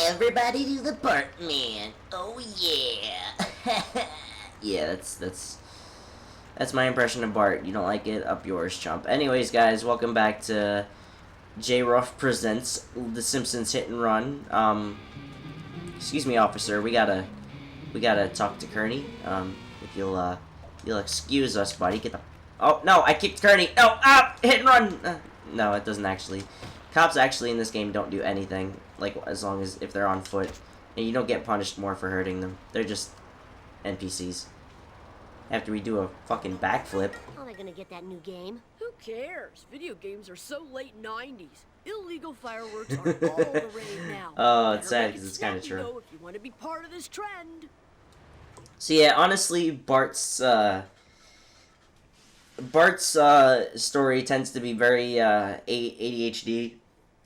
Everybody do the Bart man. Oh yeah. Yeah, that's my impression of Bart. You don't like it? Up yours, chump. Anyways, guys, welcome back to Ruff presents the Simpsons Hit and Run. Excuse me, officer. We gotta talk to Kearney. If you'll excuse us, buddy. Get the. Oh no! I kicked Kearney. No! Hit and run. No, it doesn't actually. Cops actually in this game don't do anything. Like as long as if they're on foot, and you don't get punished more for hurting them. They're just NPCs. After we do a fucking backflip. How am I gonna get that new game? Who cares? Video games are so late 90s. Illegal fireworks are all the rage now. Oh, it's sad because it's kind of true. Though, if you want to be part of this trend. So yeah, honestly, Bart's story tends to be very ADHD,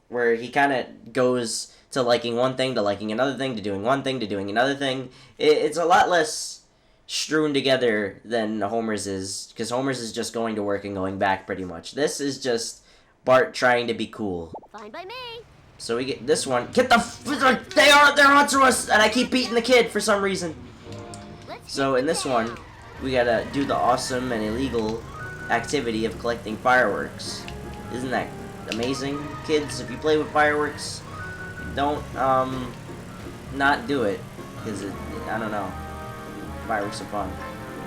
where he kind of goes to liking one thing, to liking another thing, to doing one thing, to doing another thing. It's a lot less strewn together than Homer's is, because Homer's is just going to work and going back pretty much. This is just Bart trying to be cool. Fine by me. So we get this one. Get the they're onto us, and I keep beating the kid for some reason. So in this one, we gotta do the awesome and illegal activity of collecting fireworks. Isn't that amazing, kids? If you play with fireworks, don't not do it, because I don't know. Fireworks are fun,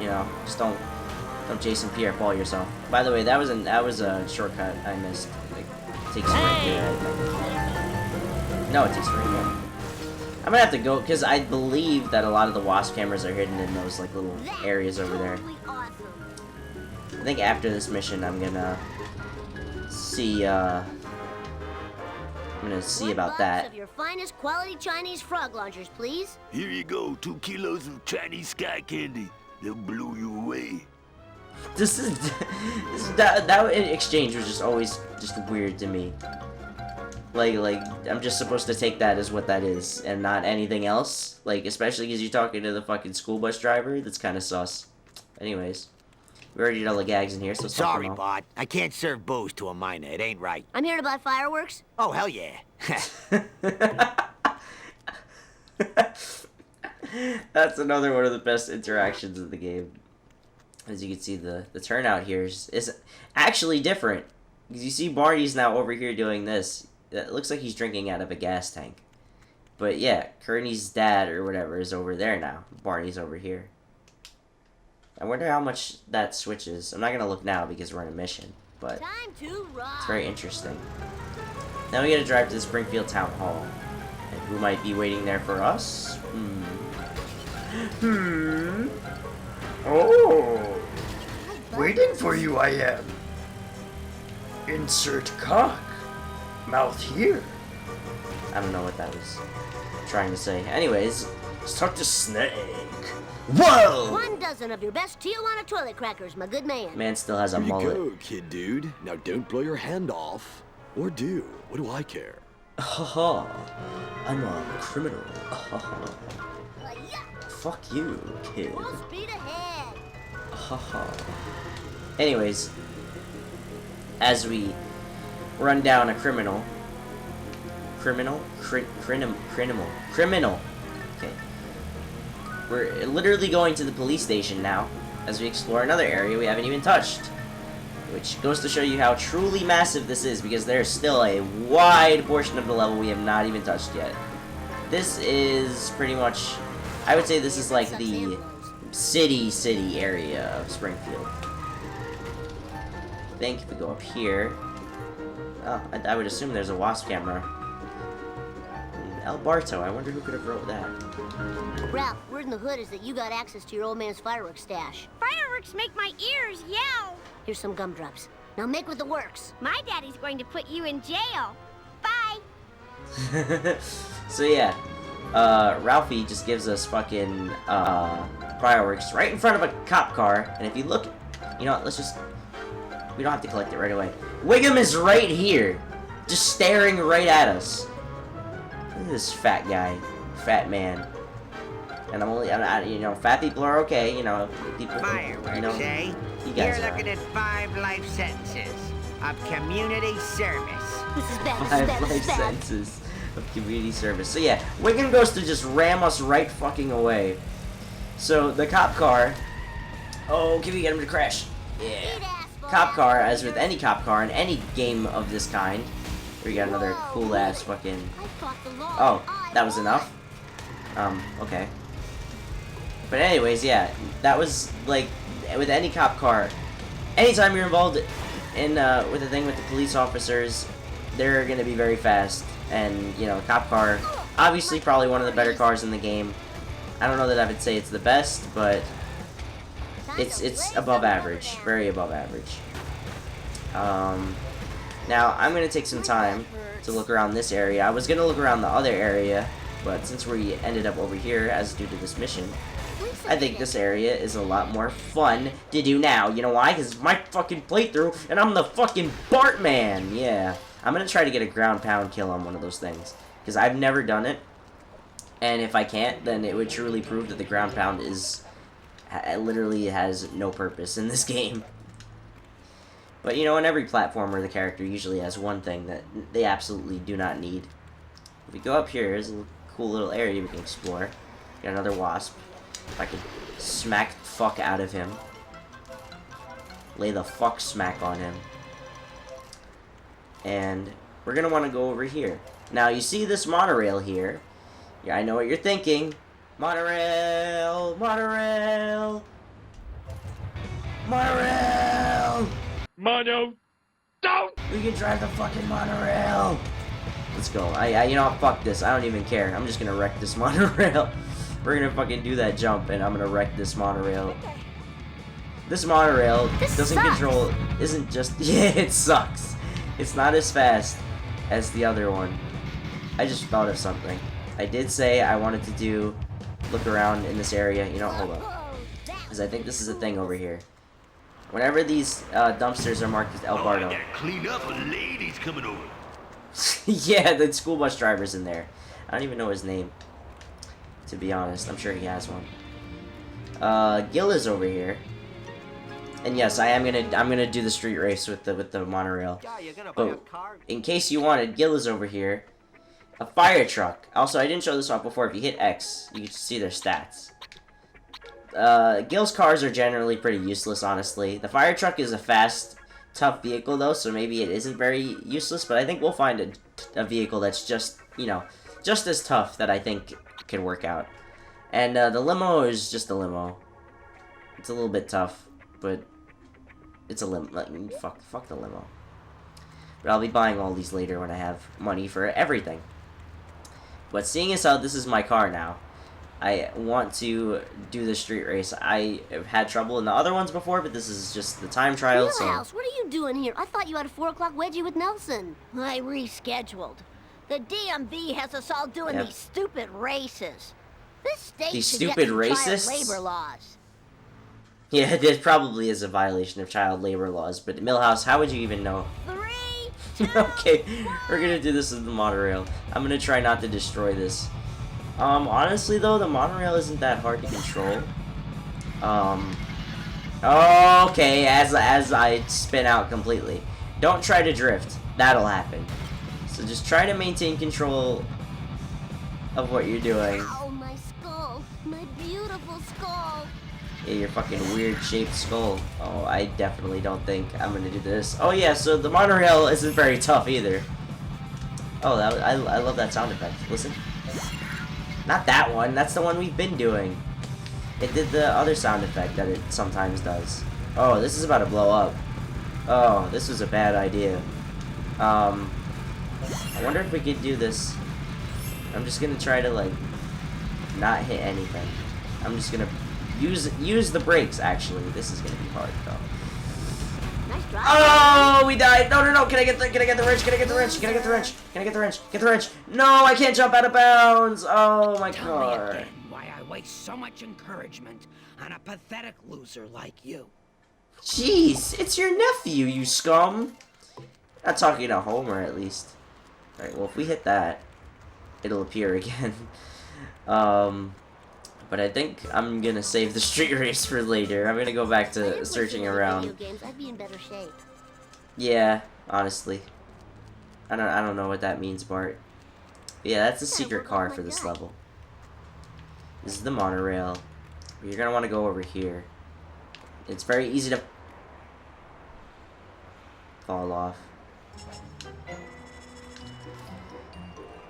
you know. Just don't Jason Pierre-Paul yourself. By the way, that was a shortcut I missed. Like, it takes you right there, I think. No, it takes you right there. I'm gonna have to go because I believe that a lot of the wasp cameras are hidden in those like little areas over there. I think after this mission, I'm gonna see. I'm gonna see about that. Of your finest quality Chinese frog launchers, please. Here you go, 2 kilos of Chinese sky candy. They'll blow you away. That exchange was just always just weird to me. Like I'm just supposed to take that as what that is and not anything else. Like especially because you're talking to the fucking school bus driver. That's kind of sus. Anyways, we already did all the gags in here, so sorry, Bart. I can't serve booze to a minor. It ain't right. I'm here to buy fireworks. Oh hell yeah. That's another one of the best interactions of the game. As you can see, the turnout here is actually different. Because you see Barney's now over here doing this. It looks like he's drinking out of a gas tank. But yeah, Kearney's dad or whatever is over there now. Barney's over here. I wonder how much that switches. I'm not going to look now because we're in a mission. But Time to run. It's very interesting. Now we got to drive to the Springfield Town Hall. And who might be waiting there for us? Oh, waiting for you I am. Insert cock. Mouth here. I don't know what that was trying to say. Anyways, let's talk to Snake. Whoa! 1 dozen of your best Tijuana toilet crackers, my good man. Man still has a Here mullet. you go, kid dude. Now don't blow your hand off. Or do. What do I care? Haha. I'm a criminal. Fuck you, kid. Full speed ahead. Haha. Anyways, as we run down a criminal. Criminal? Criminal. Okay. We're literally going to the police station now as we explore another area we haven't even touched. Which goes to show you how truly massive this is because there's still a wide portion of the level we have not even touched yet. This is pretty much, I would say this is like the city area of Springfield. I think if we go up here, oh, I would assume there's a wasp camera. El Barto, I wonder who could have wrote that. Ralph, word in the hood is that you got access to your old man's fireworks stash. Fireworks make my ears yell. Here's some gumdrops. Now make with the works. My daddy's going to put you in jail. Bye. So yeah, Ralphie just gives us fucking fireworks right in front of a cop car, and if you look, you know what, we don't have to collect it right away. Wiggum is right here, just staring right at us. Look at this fat guy, fat man. And you know, fat people are okay, you know, people, Fireworks, you know, eh? you guys You're are. looking at 5 life sentences of community service. This is bad. This is Five bad. This life is bad. sentences. of community service. So yeah, Wiggum goes to just ram us right fucking away. So the cop car. Oh, can we get him to crash? Yeah. Cop car, as with any cop car in any game of this kind. We got another cool ass fucking. Oh, that was enough. Okay. But anyways, yeah, that was like with any cop car. Anytime you're involved in with a thing with the police officers, they're gonna be very fast. And you know, cop car, obviously probably one of the better cars in the game. I don't know that I would say it's the best, but it's above average, very above average. Now I'm gonna take some time to look around this area. I was gonna look around the other area, but since we ended up over here as due to this mission, I think this area is a lot more fun to do now. You know why? Because it's my fucking playthrough, and I'm the fucking Bart man. Yeah, I'm gonna try to get a ground pound kill on one of those things, because I've never done it. And if I can't, then it would truly prove that the ground pound is literally has no purpose in this game. But you know, in every platformer, the character usually has one thing that they absolutely do not need. If we go up here, there's a cool little area we can explore. Got another wasp. If I could smack the fuck out of him. Lay the fuck smack on him. And we're gonna want to go over here. Now, you see this monorail here. Yeah, I know what you're thinking. Monorail! Monorail! Monorail! Mono-Doh! We can drive the fucking monorail! Let's go. You know what? Fuck this. I don't even care. I'm just gonna wreck this monorail. We're gonna fucking do that jump, and I'm gonna wreck this monorail. This monorail isn't just... Yeah, it sucks. It's not as fast as the other one. I just thought of something. I did say I wanted to look around in this area. You know, hold up. Because I think this is a thing over here. Whenever these dumpsters are marked as El Bardo. I gotta clean up, a lady's coming over. Yeah, the school bus driver's in there. I don't even know his name, to be honest. I'm sure he has one. Gil is over here. And yes, I'm gonna do the street race with the monorail. But in case you wanted, Gil is over here. A fire truck. Also, I didn't show this off before. If you hit X, you can see their stats. Gil's cars are generally pretty useless, honestly. The fire truck is a fast, tough vehicle, though, so maybe it isn't very useless, but I think we'll find a vehicle that's just, you know, just as tough that I think can work out. And the limo is just a limo. It's a little bit tough, but it's a limo. Like, fuck the limo. But I'll be buying all these later when I have money for everything. But seeing as how this is my car now, I want to do the street race. I have had trouble in the other ones before, but this is just the time trial, so... Wheelhouse, what are you doing here? I thought you had a 4 o'clock wedgie with Nelson. I rescheduled. The DMV has us all doing these stupid races. This state These should stupid get some racists? child labor laws. Yeah, it probably is a violation of child labor laws, but Millhouse, how would you even know? 3, 2, Okay, we're gonna do this with the monorail. I'm gonna try not to destroy this. Honestly though, the monorail isn't that hard to control. Okay, as I spin out completely. Don't try to drift. That'll happen. So just try to maintain control of what you're doing. Ow, my skull. My beautiful skull. Yeah, your fucking weird shaped skull. Oh, I definitely don't think I'm gonna do this. Oh yeah, so the monorail isn't very tough either. Oh, I love that sound effect. Listen. Not that one. That's the one we've been doing. It did the other sound effect that it sometimes does. Oh, this is about to blow up. Oh, this was a bad idea. I wonder if we could do this. I'm just gonna try to like not hit anything. I'm just gonna use the brakes. Actually, this is gonna be hard though. Nice drive. Oh, we died. No. Can I get the wrench? Can I get the wrench? Can I get the wrench? Can I get the wrench? Get the wrench. No, I can't jump out of bounds. Oh my Tell me god. again why I waste so much encouragement on a pathetic loser like you. Jeez, it's your nephew, you scum. Not talking to Homer, at least. Alright, well, if we hit that, it'll appear again. But I think I'm gonna save the street race for later. I'm gonna go back to searching around. Video games, I'd be in better shape. Yeah, honestly. I don't know what that means, Bart. Yeah, that's a Gotta secret work on car my for this gut. level. This is the monorail. You're gonna want to go over here. It's very easy to fall off.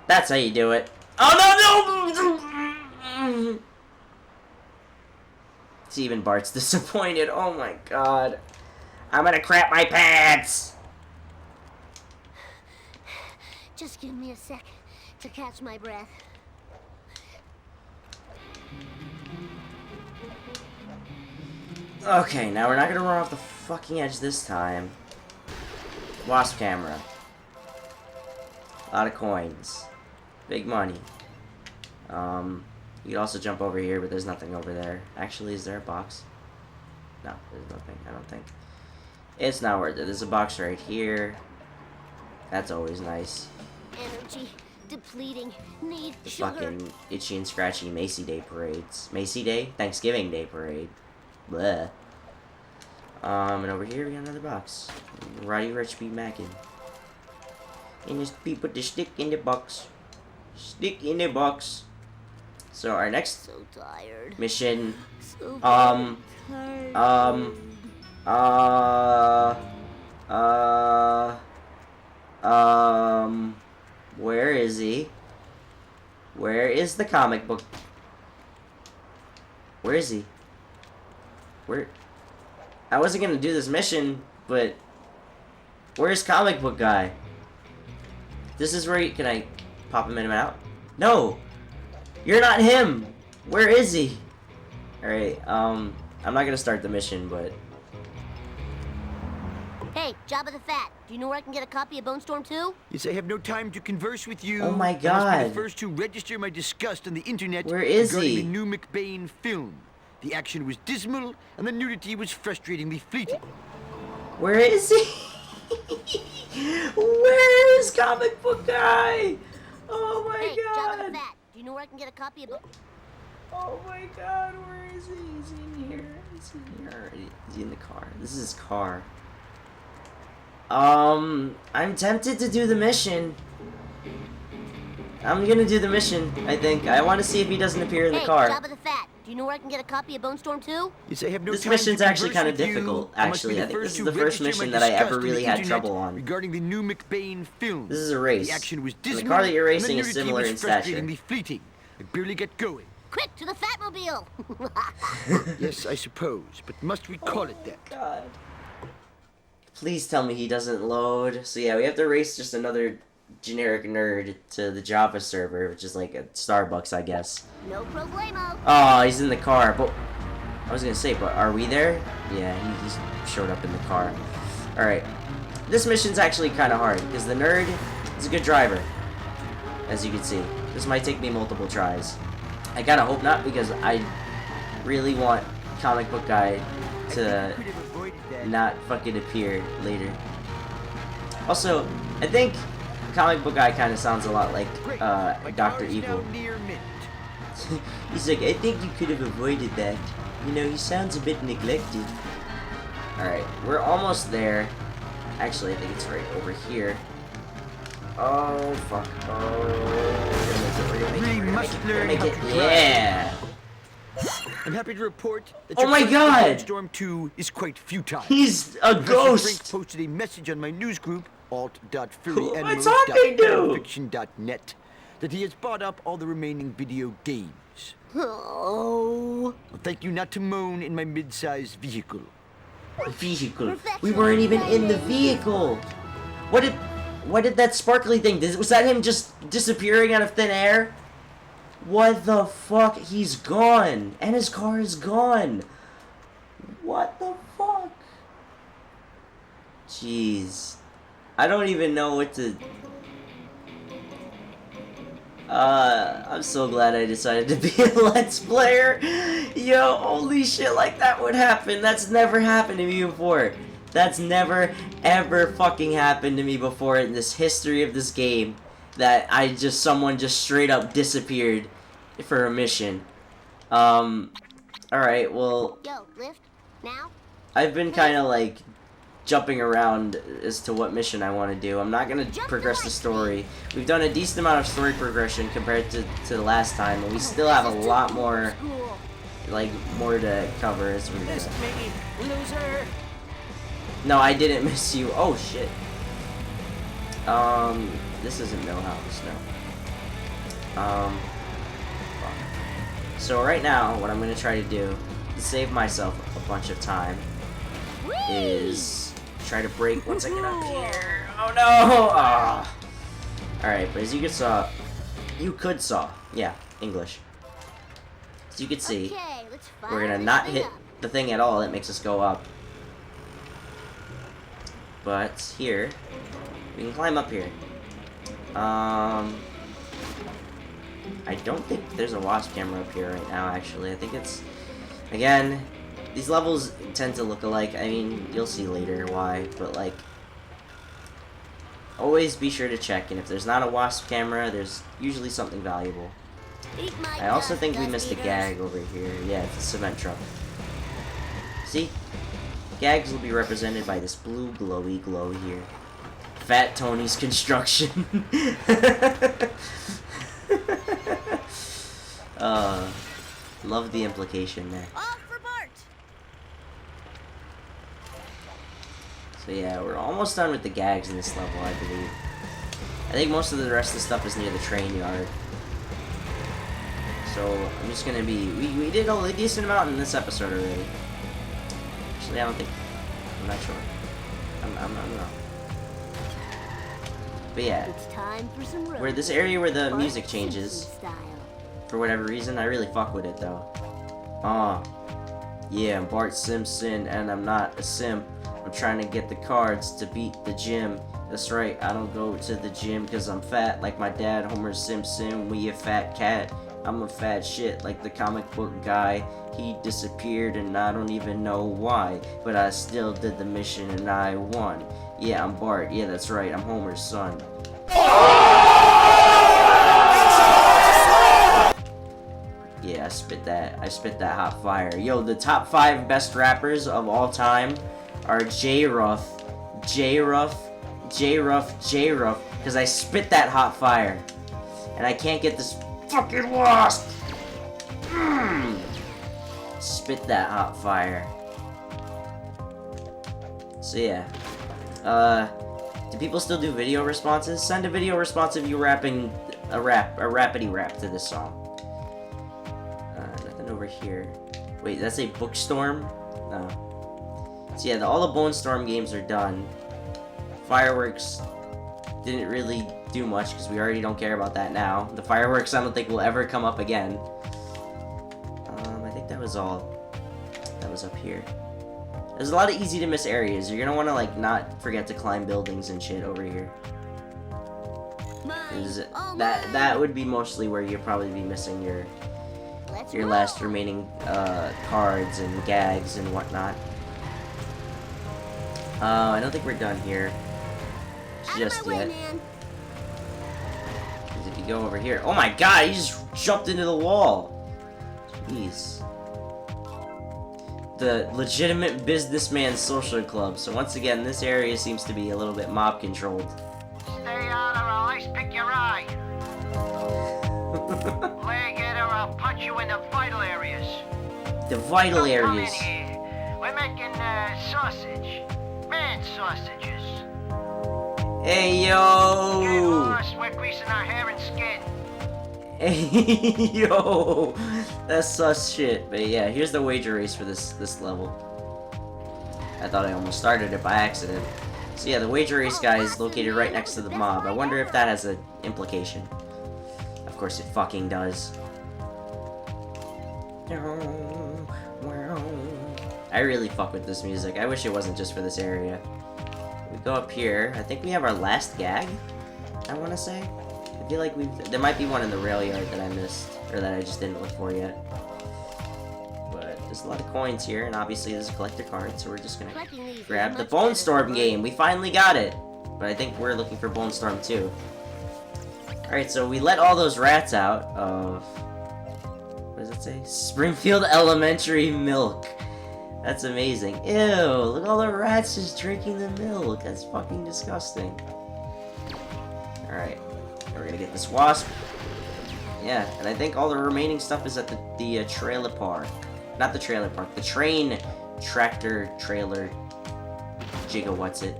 That's how you do it. Oh no! See, even Bart's disappointed. Oh my god. I'm gonna crap my pants! Just give me a sec to catch my breath. Okay, now we're not gonna run off the fucking edge this time. Wasp camera. A lot of coins. Big money. You could also jump over here, but there's nothing over there. Actually, is there a box? No, there's nothing, I don't think. It's not worth it. There's a box right here. That's always nice. Energy depleting. Need The sugar. fucking itchy and scratchy Macy Day parades. Macy Day? Thanksgiving Day parade. Bleh. And over here we got another box. Roddy Rich be macking. And just put the stick in the box. Stick in the box. So our next So tired. mission, So um, tired. where is he? Where is the comic book? Where is he? Where? I wasn't gonna do this mission, but where's comic book guy? This is where you, can I pop him in and out? No! You're not him! Where is he? Alright, I'm not gonna start the mission, but... Hey, Jabba the Fat, do you know where I can get a copy of Bone Storm 2? Yes, I have no time to converse with you. Oh my I must be God. the first to register my disgust on the internet Where is regarding he? the new McBain film. The action was dismal, and the nudity was frustratingly fleeting. Where is he? Where is comic book guy? Oh my Hey, Jabba the god! Fat, do you know where I can get a copy of Oh my god, where is he? Is he in here? Is he in here? Is he in the car? This is his car. I'm tempted to do the mission. I'm gonna do the mission, I think. I want to see if he doesn't appear in the Hey, car. Jabba the Fat, do you know where I can get a copy of Bone Storm 2? Yes, I have no This time mission's to actually converse kind of with you. difficult, I must be actually. the I think this first is to the first register mission my that I disgust ever on the really had internet trouble on. regarding the new McBain film. This is a race. The action was And the dismal, car that you're and the racing is nudity similar was in stature. frustratingly fleeting. I barely get going. Quick, to the Fatmobile! Yes, I suppose, but must we call it that? God. Please tell me he doesn't load. So yeah, we have to race just another generic nerd to the Java server, which is like a Starbucks, I guess. No problemo. Oh, he's in the car. But I was gonna say, but are we there? Yeah, he's showed up in the car. All right, this mission's actually kind of hard because the nerd is a good driver, as you can see. This might take me multiple tries. I kind of hope not because I really want comic book guy to Could have avoided that. not fucking appear later. Also, I think comic book guy kind of sounds a lot like Great. My Dr. car is Evil. now near mint. He's like, I think you could have avoided that. You know, he sounds a bit neglected. Alright, we're almost there. Actually, I think it's right over here. Oh, fuck. Oh, we're gonna make it, We must we're learn gonna how make to it. drive. Yeah! I'm happy to report that Oh your my quest God! for Storm 2 is quite futile. He's a Professor Frank ghost! posted a message on my news group, What's talking to? alt.furryanimals.fanfiction.net, that he has bought up all the remaining video games. Oh. Well, thank you not to moan in my mid-sized vehicle. Vehicle. We weren't even in the vehicle. What did that sparkly thing? Was that him just disappearing out of thin air? What the fuck? He's gone, and his car is gone. What the fuck? Jeez, I don't even know what to. I'm so glad I decided to be a Let's Player. Yo, only shit like that would happen. That's never happened to me before. That's never, ever fucking happened to me before in this history of this game. That someone just straight up disappeared for a mission. Alright, well, Yo, lift. Now? I've been kind of like jumping around as to what mission I want to do. I'm not gonna progress the story. We've done a decent amount of story progression compared to the last time, and we still have a lot more, like, more to cover as we go. Loser! No, I didn't miss you. Oh shit. This isn't Millhouse, no. Fuck. So right now, what I'm gonna try to do to save myself a bunch of time is try to break once I get up here. Oh no! Ah. Alright, but as you could saw, yeah, English. As you can see, Okay, let's we're gonna fire not this hit thing up. the thing at all that makes us go up. But here, we can climb up here. I don't think there's a wasp camera up here right now, actually. I think it's, again, these levels tend to look alike. I mean, you'll see later why, but like, always be sure to check, and if there's not a wasp camera, there's usually something valuable. Eat my I also dust, think we dust missed a eaters. gag over here. Yeah, it's a cement truck. See? Gags will be represented by this blue glowy glow here. Fat Tony's Construction. Love the implication there. Off for Bart. So yeah, we're almost done with the gags in this level, I believe. I think most of the rest of the stuff is near the train yard. So I'm just gonna be. We did a decent amount in this episode already. Actually, I don't think. I'm not sure. I'm not. But yeah, It's time for some where this area where the Bart music changes, Simpson style. for whatever reason, I really fuck with it though. Yeah, I'm Bart Simpson, and I'm not a simp. I'm trying to get the cards to beat the gym. That's right, I don't go to the gym because I'm fat like my dad, Homer Simpson. We a fat cat. I'm a fat shit like the comic book guy. He disappeared and I don't even know why. But I still did the mission and I won. Yeah, I'm Bart. Yeah, that's right, I'm Homer's son. Yeah, I spit that hot fire. Yo, the top 5 best rappers of all time are Ruff, Ruff, because I spit that hot fire. And I can't get this fucking lost. Spit that hot fire. So yeah. Do people still do video responses? Send a video response of you rapping a rapidy rap to this song. Nothing over here. Wait, that's a Bookstorm? No. So yeah, all the Bone Storm games are done. Fireworks didn't really do much because we already don't care about that now. The fireworks I don't think will ever come up again. I think that was all that was up here. There's a lot of easy to miss areas. You're gonna want to like not forget to climb buildings and shit over here. That would be mostly where you'll probably be missing your last remaining cards and gags and whatnot. I don't think we're done here just yet. Because if you go over here, oh my god, he just jumped into the wall. Jeez. The legitimate businessman social club. So once again, this area seems to be a little bit mob controlled. Stay on or I'll ice pick your eye. Leg it or I'll punch you in the vital areas. The vital Come in areas. here. We're making sausage. Man sausages. Hey Get yo! lost, we're greasing our hair and skin. Hey yo! That's sus shit. But yeah, here's the wager race for this level. I thought I almost started it by accident. So yeah, the wager race guy is located right next to the mob. I wonder if that has an implication. Of course it fucking does. I really fuck with this music. I wish it wasn't just for this area. We go up here. I think we have our last gag, I want to say. I feel like there might be one in the rail yard that I missed, or that I just didn't look for yet. But there's a lot of coins here, and obviously there's a collector card, so we're just gonna grab the Bone Storm game. We finally got it! But I think we're looking for Bone Storm too. Alright, so we let all those rats out of... what does it say? Springfield Elementary Milk. That's amazing. Ew, look at all the rats just drinking the milk. That's fucking disgusting. Alright, we're gonna get this wasp. Yeah, and I think all the remaining stuff is at the trailer park. Not the trailer park, the train tractor trailer what's it.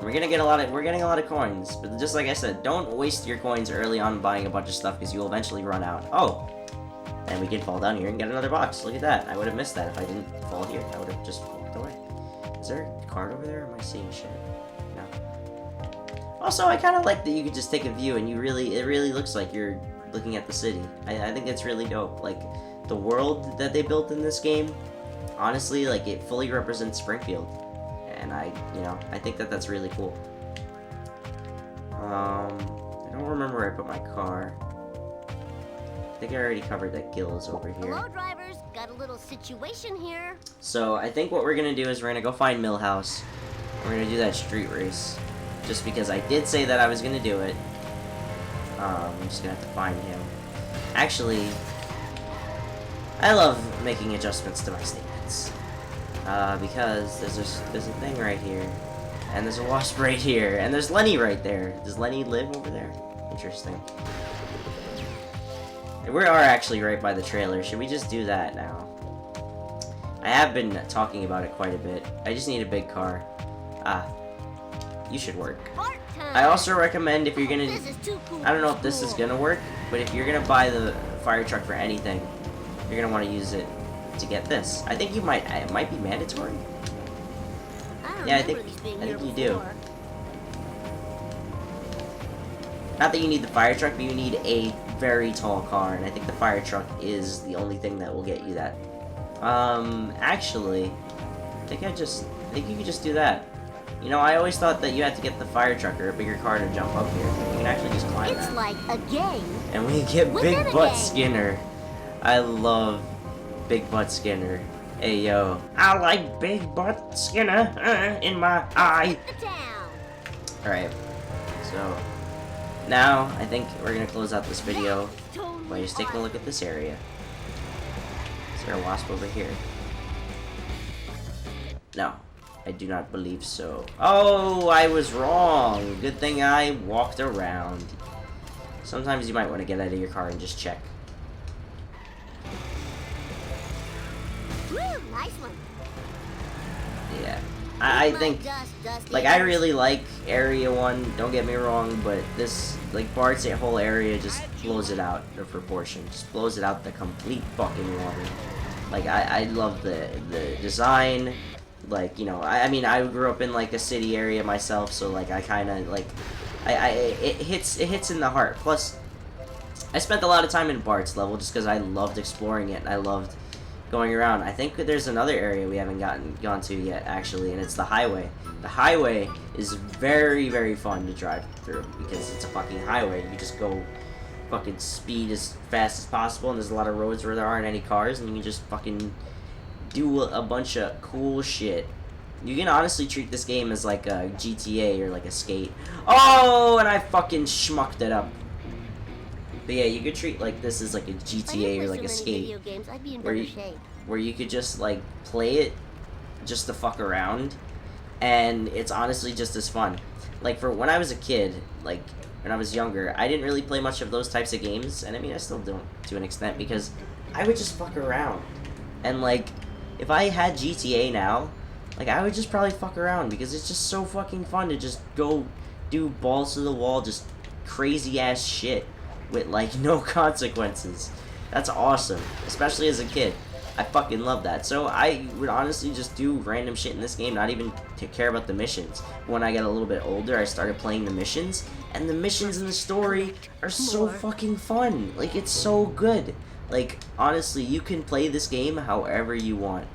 We're getting a lot of coins, but just like I said, don't waste your coins early on buying a bunch of stuff because you'll eventually run out. Oh! And we can fall down here and get another box. Look at that. I would have missed that if I didn't fall here. I would have just walked away. Is there a card over there, or am I seeing shit? No. Also, I kind of like that you could just take a view and it really looks like you're looking at the city. I think it's really dope. Like, the world that they built in this game, honestly, like, it fully represents Springfield. And I think that that's really cool. I don't remember where I put my car. I think I already covered that Gill's over here. Hello, drivers. Got a little situation here. So, I think what we're gonna do is we're gonna go find Millhouse. We're gonna do that street race. Just because I did say that I was gonna do it. I'm just gonna have to find him. Actually, I love making adjustments to my statements. Because there's a thing right here. And there's a wasp right here. And there's Lenny right there. Does Lenny live over there? Interesting. We are actually right by the trailer. Should we just do that now? I have been talking about it quite a bit. I just need a big car. You should work. I also recommend if you're gonna... I don't know if this is gonna work, but if you're gonna buy the fire truck for anything, you're gonna want to use it to get this. I think you might... It might be mandatory. Yeah, I think you do. Not that you need the fire truck, but you need a very tall car, and I think the fire truck is the only thing that will get you that. Actually, I think you could just do that. You know, I always thought that you had to get the fire truck or a bigger car to jump up here. You can actually just climb that. It's like a game. And we get Big Butt Skinner. I love Big Butt Skinner. Hey, yo. I like Big Butt Skinner in my eye. Alright, so... now, I think we're gonna close out this video by just taking a look at this area. Is there a wasp over here? No, I do not believe so. Oh, I was wrong. Good thing I walked around. Sometimes you might want to get out of your car and just check. Woo, nice one. Yeah. I think, like, I really like Area 1, don't get me wrong, but this, like, Bart's whole area just blows it out of proportion. Just blows it out the complete fucking water. Like, I love the design. Like, you know, I mean, I grew up in, like, a city area myself, so, like, I kind of, like, it hits in the heart. Plus, I spent a lot of time in Bart's level just because I loved exploring it, and I loved going around. I think there's another area we haven't gone to yet, actually, and it's the highway. The highway is very, very fun to drive through because it's a fucking highway. You just go fucking speed as fast as possible, and there's a lot of roads where there aren't any cars, and you can just fucking do a bunch of cool shit. You can honestly treat this game as like a GTA or like a Skate. Oh, and I fucking schmucked it up. But yeah, you could treat like this as like a GTA or like a Skate, where you could just like play it just to fuck around, and it's honestly just as fun. Like for when I was a kid, like when I was younger, I didn't really play much of those types of games, and I mean I still don't to an extent because I would just fuck around. And like if I had GTA now, like I would just probably fuck around because it's just so fucking fun to just go do balls to the wall, just crazy ass shit with like no consequences. That's awesome, especially as a kid. I fucking love that. So I would honestly just do random shit in this game, not even to care about the missions. When I got a little bit older, I started playing the missions, and the missions in the story are so fucking fun. Like it's so good. Like honestly, you can play this game however you want.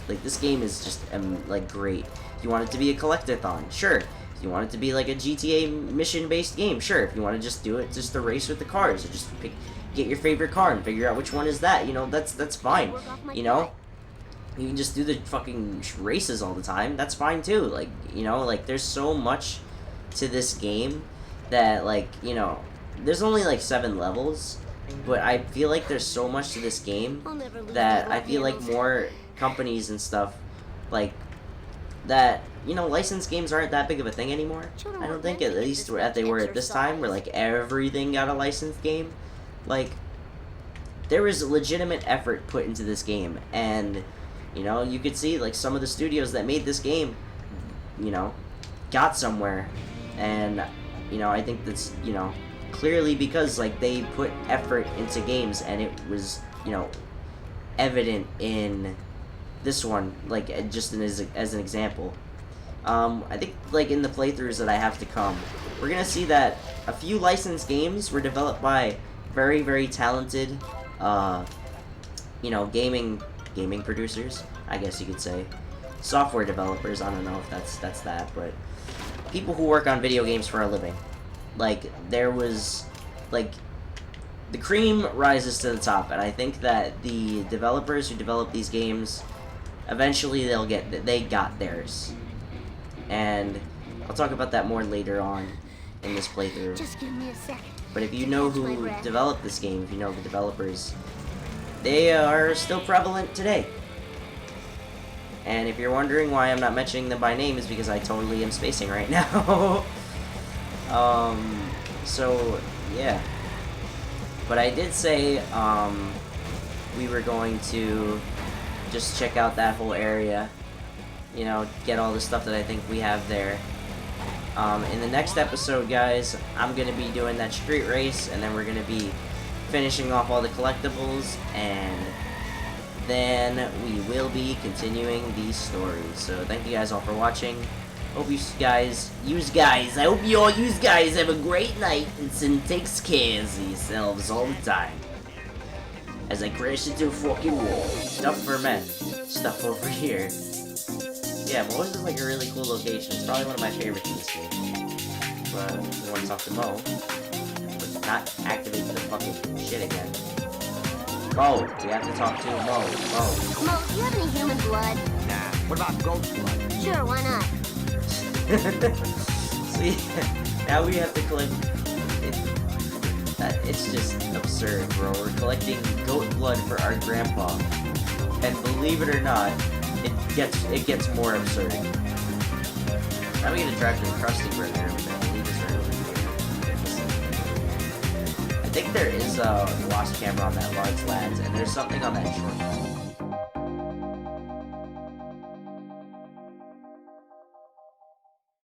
Like this game is just like great. If you want it to be a collectathon, sure. If you want it to be like a GTA mission-based game, sure. If you want to just do it just to race with the cars, or just get your favorite car and figure out which one is that, you know, that's fine. You know, you can just do the fucking races all the time. That's fine too. Like, you know, like there's so much to this game that, like, you know, there's only like 7 levels, but I feel like there's so much to this game I'll never leave that you I feel like alone. more companies and stuff like that, you know, licensed games aren't that big of a thing anymore. I don't think, at least that they were at this time, where like everything got a licensed game. Like, there was legitimate effort put into this game, and you know, you could see like some of the studios that made this game, you know, got somewhere, and you know, I think that's, you know, clearly because like they put effort into games, and it was, you know, evident in this one, like just as an example. I think like in the playthroughs that I have to come, we're gonna see that a few licensed games were developed by very, very talented, you know, gaming producers, I guess you could say, software developers. I don't know if that's that, but people who work on video games for a living. Like, there was, like, the cream rises to the top, and I think that the developers who develop these games, eventually they got theirs. And I'll talk about that more later on in this playthrough. Just give me a second. But if you know who developed this game, if you know the developers, they are still prevalent today. And if you're wondering why I'm not mentioning them by name, is because I totally am spacing right now. So, yeah. But I did say, we were going to just check out that whole area, you know, get all the stuff that I think we have there. In the next episode, guys, I'm going to be doing that street race, and then we're going to be finishing off all the collectibles, and then we will be continuing these stories. So thank you guys all for watching. Hope you guys, I hope you all have a great night and takes care of yourselves all the time. As I crash into a fucking wall. Stuff for men. Stuff over here. Yeah, Mo's is like a really cool location. It's probably one of my favorites in this game. But we want to talk to Mo. But not activate the fucking shit again. Mo, we have to talk to Mo. Mo, do you have any human blood? Nah, what about ghost blood? Sure, why not? See, now we have to collect. It's just absurd, bro. We're collecting goat blood for our grandpa, and believe it or not, it gets more absurd. Now we gotta drive to the Krusty Burger, which I believe is right over here. I think there is a lost camera on that large lads, and there's something on that shortcut.